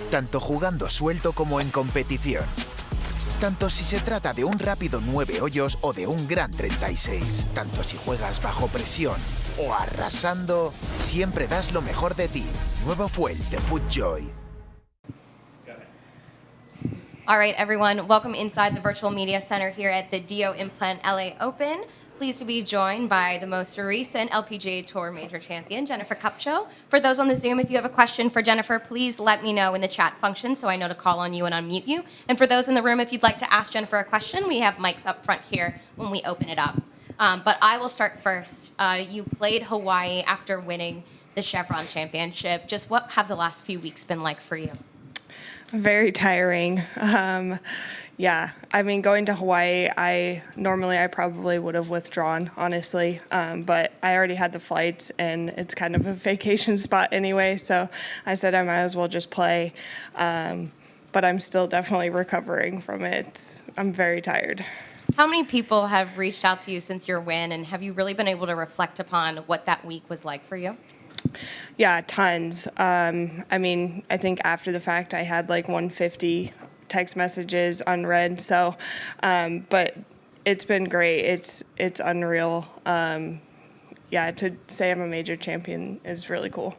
tanto jugando suelto como en competición. Tanto si se trata de un rápido 9 hoyos o de un gran 36. Tanto si juegas bajo presión o arrasando, siempre das lo mejor de ti. Nuevo Fuel de FootJoy. All right, everyone, welcome inside the Virtual Media Center here at the DIO Implant LA Open. Pleased to be joined by the most recent LPGA Tour Major Champion, Jennifer Kupcho. For those on the Zoom, if you have a question for Jennifer, please let me know in the chat function so I know to call on you and unmute you. And for those in the room, if you'd like to ask Jennifer a question, we have mics up front here when we open it up. But I will start first. You played Hawaii after winning the Chevron Championship. Just what have the last few weeks been like for you? Very tiring. Yeah, I mean, going to Hawaii, I probably would have withdrawn, honestly, but I already had the flights, and it's kind of a vacation spot anyway, so I said I might as well just play, but I'm still definitely recovering from it. I'm very tired. How many people have reached out to you since your win, and have you really been able to reflect upon what that week was like for you? Yeah, tons. I mean, I think after the fact, I had like 150 text messages unread. So, but it's been great. It's unreal. Yeah, to say I'm a major champion is really cool.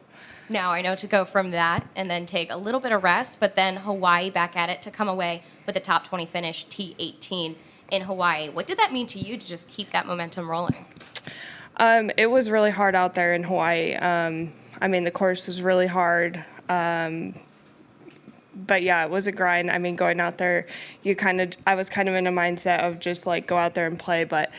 Now, I know to go from that and then take a little bit of rest, but then Hawaii back at it to come away with a top 20 finish, T18 in Hawaii. What did that mean to you to just keep that momentum rolling? It was really hard out there in Hawaii. I mean, the course was really hard. But yeah, it was a grind. I mean, going out there, I was kind of in a mindset of just like go out there and play, but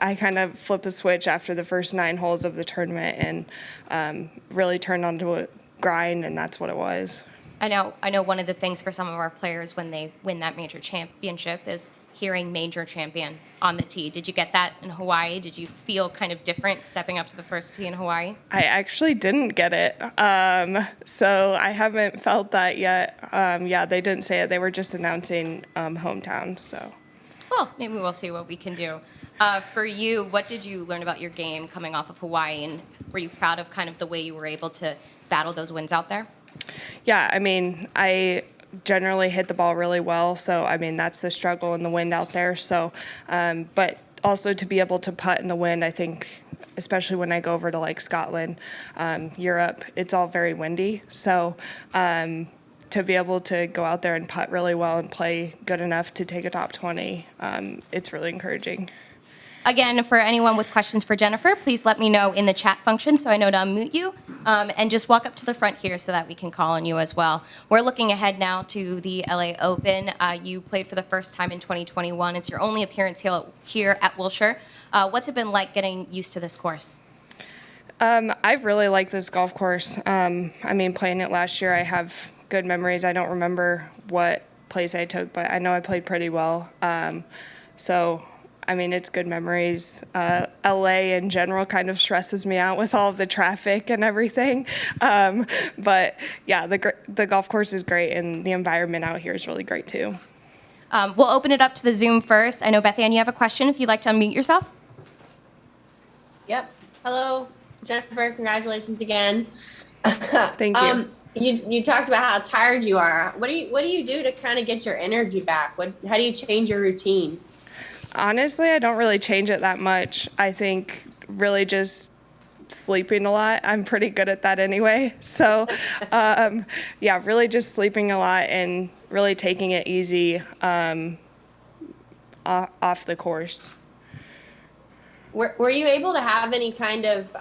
I kind of flipped the switch after the first 9 holes of the tournament and really turned onto a grind, and that's what it was. I know one of the things for some of our players when they win that major championship is hearing major champion on the tee. Did you get that in Hawaii? Did you feel kind of different stepping up to the first tee in Hawaii? I actually didn't get it. So I haven't felt that yet. Yeah, they didn't say it. They were just announcing hometown. So. Well, maybe we'll see what we can do. For you, what did you learn about your game coming off of Hawaii? And were you proud of kind of the way you were able to battle those wins out there? Yeah, I mean, I generally hit the ball really well, so I mean that's the struggle in the wind out there. So, but also to be able to putt in the wind, I think, especially when I go over to like Scotland, Europe, it's all very windy. So, to be able to go out there and putt really well and play good enough to take a top 20, it's really encouraging. Again, for anyone with questions for Jennifer, please let me know in the chat function so I know to unmute you. And just walk up to the front here so that we can call on you as well. We're looking ahead now to the LA Open. You played for the first time in 2021. It's your only appearance here at Wilshire. What's it been like getting used to this course? I really like this golf course. I mean, playing it last year, I have good memories. I don't remember what place I took, but I know I played pretty well. So, I mean, it's good memories. LA in general kind of stresses me out with all of the traffic and everything. But yeah, the golf course is great, and the environment out here is really great too. We'll open it up to the Zoom first. I know, Beth Ann, you have a question if you'd like to unmute yourself. Yep. Hello, Jennifer. Congratulations again. Thank you. You talked about how tired you are. What do you do to kind of get your energy back? How do you change your routine? Honestly, I don't really change it that much. I think really just sleeping a lot. I'm pretty good at that anyway. So, yeah, really just sleeping a lot and really taking it easy off the course. Were you able to have any kind of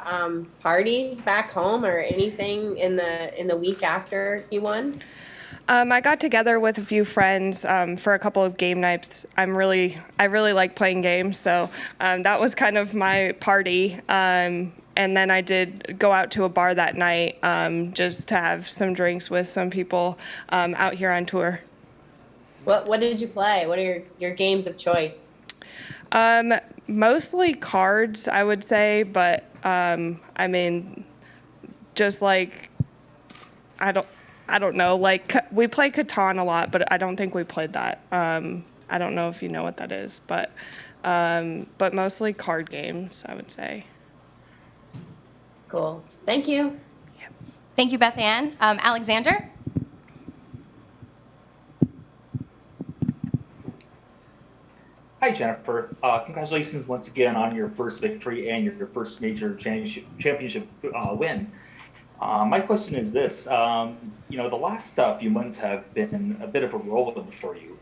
parties back home or anything in the week after you won? I got together with a few friends for a couple of game nights. I really like playing games, so that was kind of my party. And then I did go out to a bar that night just to have some drinks with some people out here on tour. What did you play? What are your games of choice? Mostly cards, I would say, but I mean, just like I don't know. Like, we play Catan a lot, but I don't think we played that. I don't know if you know what that is, but mostly card games, I would say. Cool. Thank you. Thank you, Beth Ann. Alexander? Hi, Jennifer. Congratulations once again on your first victory and your first major championship win. My question is this: the last few months have been a bit of a whirlwind for you.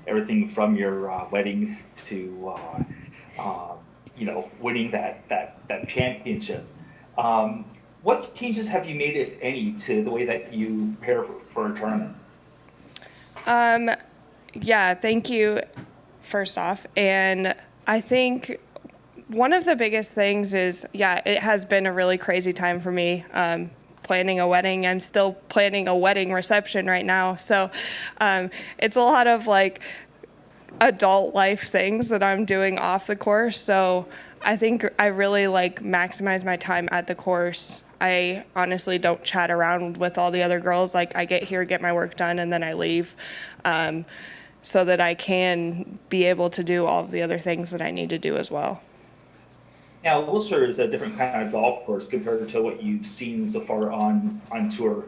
Everything from your wedding to winning that championship. What changes have you made, if any, to the way that you prepare for a tournament? Yeah, thank you, first off. And I think one of the biggest things is, yeah, it has been a really crazy time for me. Planning a wedding. I'm still planning a wedding reception right now. So it's a lot of like adult life things that I'm doing off the course. So I think I really like maximize my time at the course. I honestly don't chat around with all the other girls. Like I get here, get my work done, and then I leave, so that I can be able to do all of the other things that I need to do as well. Now, Wilshire is a different kind of golf course compared to what you've seen so far on tour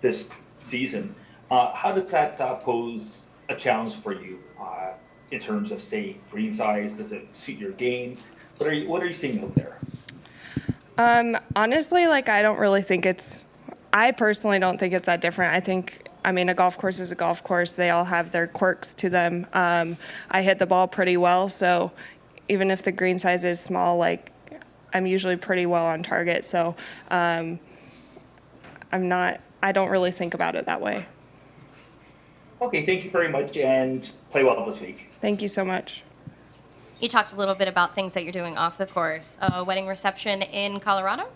this season. How does that pose a challenge for you in terms of, say, green size? Does it suit your game? What are you seeing out there? Honestly, like I don't really think I personally don't think it's that different. I mean, a golf course is a golf course. They all have their quirks to them. I hit the ball pretty well, so even if the green size is small, like I'm usually pretty well on target. So I don't really think about it that way. Okay, thank you very much, and play well this week. Thank you so much. You talked a little bit about things that you're doing off the course. A wedding reception in Colorado?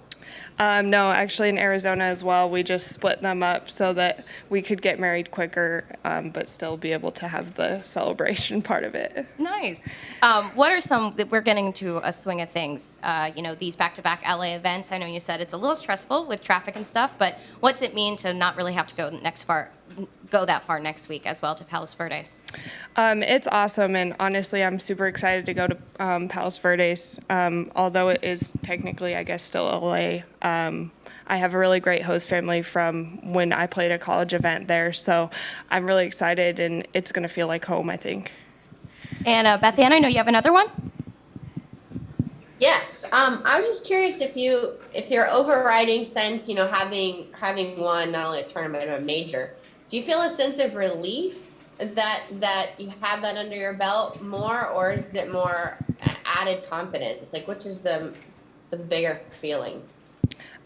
No, actually in Arizona as well. We just split them up so that we could get married quicker, but still be able to have the celebration part of it. Nice. What are some, we're getting into a swing of things, these back-to-back LA events. I know you said it's a little stressful with traffic and stuff, but what's it mean to not really have to go that far next week as well to Palos Verdes? It's awesome, and honestly, I'm super excited to go to Palos Verdes. Although it is technically, I guess, still LA. I have a really great host family from when I played a college event there, so I'm really excited, and it's going to feel like home, I think. And Beth Ann, I know you have another one. Yes, I was just curious if your overriding sense, having won not only a tournament but a major, do you feel a sense of relief that you have that under your belt more, or is it more added confidence? Like, which is the bigger feeling?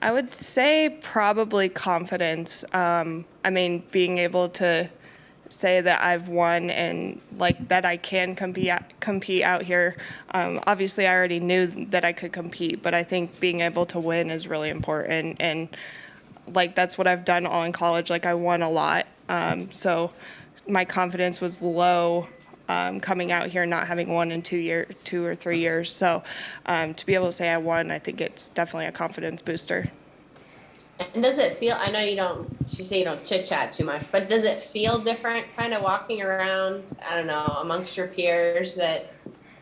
I would say probably confidence. I mean, being able to say that I've won and like that I can compete out here. Obviously, I already knew that I could compete, but I think being able to win is really important. And like that's what I've done all in college. Like I won a lot, so my confidence was low coming out here, not having won in 2 or 3 years. So to be able to say I won, I think it's definitely a confidence booster. And does it feel, I know you say you don't chit chat too much, but does it feel different kind of walking around, I don't know, amongst your peers that,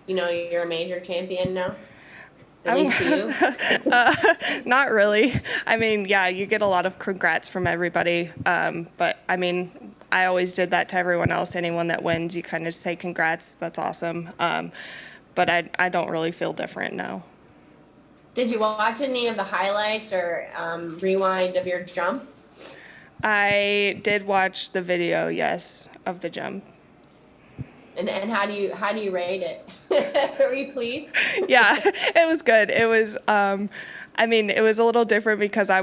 you're a major champion now? At least to you? Not really. I mean, yeah, you get a lot of congrats from everybody. But I mean, I always did that to everyone else. Anyone that wins, you kind of say congrats. That's awesome. But I don't really feel different now. Did you watch any of the highlights or rewind of your jump? I did watch the video, yes, of the jump. And how do you rate it? Were you pleased? Yeah, it was good. It was, it was a little different because I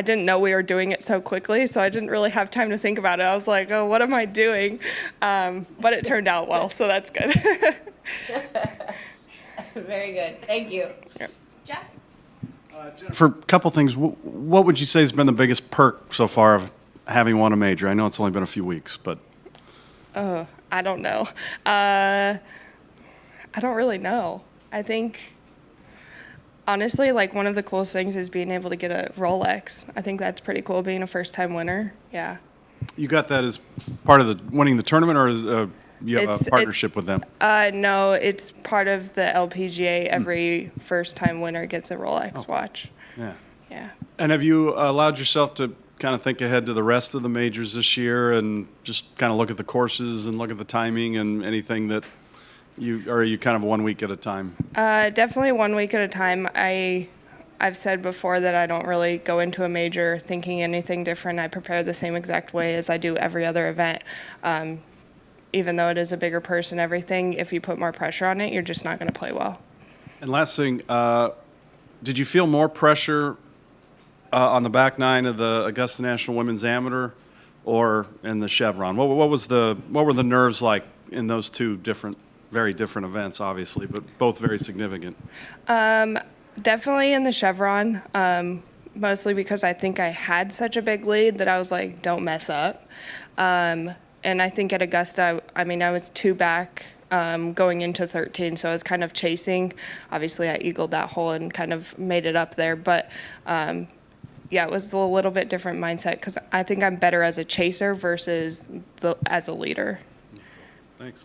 didn't know we were doing it so quickly, so I didn't really have time to think about it. I was like, oh, what am I doing? But it turned out well, so that's good. Very good. Thank you. Jeff? For a couple things, what would you say has been the biggest perk so far of having won a major? I know it's only been a few weeks, but... I don't know. I don't really know. I think, honestly, like one of the coolest things is being able to get a Rolex. I think that's pretty cool, being a first-time winner. Yeah. You got that as part of the winning the tournament, or is you have a partnership with them? No, it's part of the LPGA. Every first-time winner gets a Rolex watch. Yeah. Yeah. And have you allowed yourself to kind of think ahead to the rest of the majors this year and just kind of look at the courses and look at the timing and anything that Or are you kind of 1 week at a time? Definitely 1 week at a time. I've said before that I don't really go into a major thinking anything different. I prepare the same exact way as I do every other event. Even though it is a bigger purse and everything, if you put more pressure on it, you're just not going to play well. And last thing, did you feel more pressure on the back nine of the Augusta National Women's Amateur or in the Chevron? What were the nerves like in those two very different events, obviously, but both very significant? Definitely in the Chevron, mostly because I think I had such a big lead that I was like, don't mess up. And I think at Augusta, I was 2 back going into 13, so I was kind of chasing. Obviously, I eagled that hole and kind of made it up there. But, yeah, it was a little bit different mindset because I think I'm better as a chaser versus as a leader. Thanks.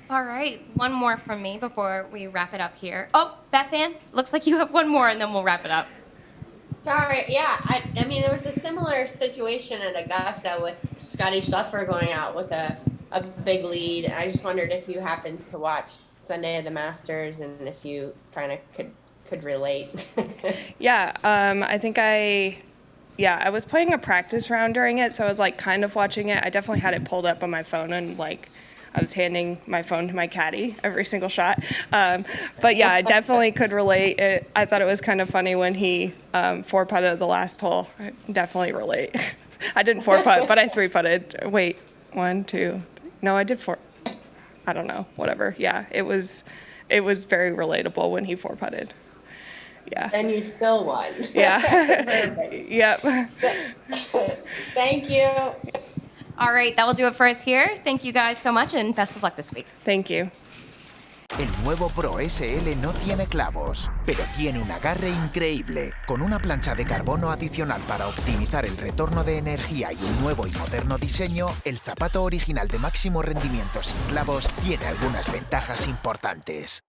All right, one more from me before we wrap it up here. Oh, Beth Ann, looks like you have one more, and then we'll wrap it up. Sorry, yeah. I mean, there was a similar situation at Augusta with Scotty Scheffler going out with a big lead. I just wondered if you happened to watch Sunday of the Masters and if you kind of could relate. Yeah, I think I was playing a practice round during it, so I was like kind of watching it. I definitely had it pulled up on my phone and like I was handing my phone to my caddy every single shot. But yeah, I definitely could relate. I thought it was kind of funny when he 4-putted the last hole. I definitely relate. I didn't 4-putt, but I 3-putted. Wait, 1, 2, 3. No, I did 4. I don't know, whatever. Yeah, it was very relatable when he 4-putted. Yeah. And you still won. Yeah. Yep. Thank you. All right, that will do it for us here. Thank you guys so much, and best of luck this week. Thank you. El nuevo Pro SL no tiene clavos, pero tiene un agarre increíble. Con una plancha de carbono adicional para optimizar el retorno de energía y un nuevo y moderno diseño, el zapato original de máximo rendimiento sin clavos tiene algunas ventajas importantes.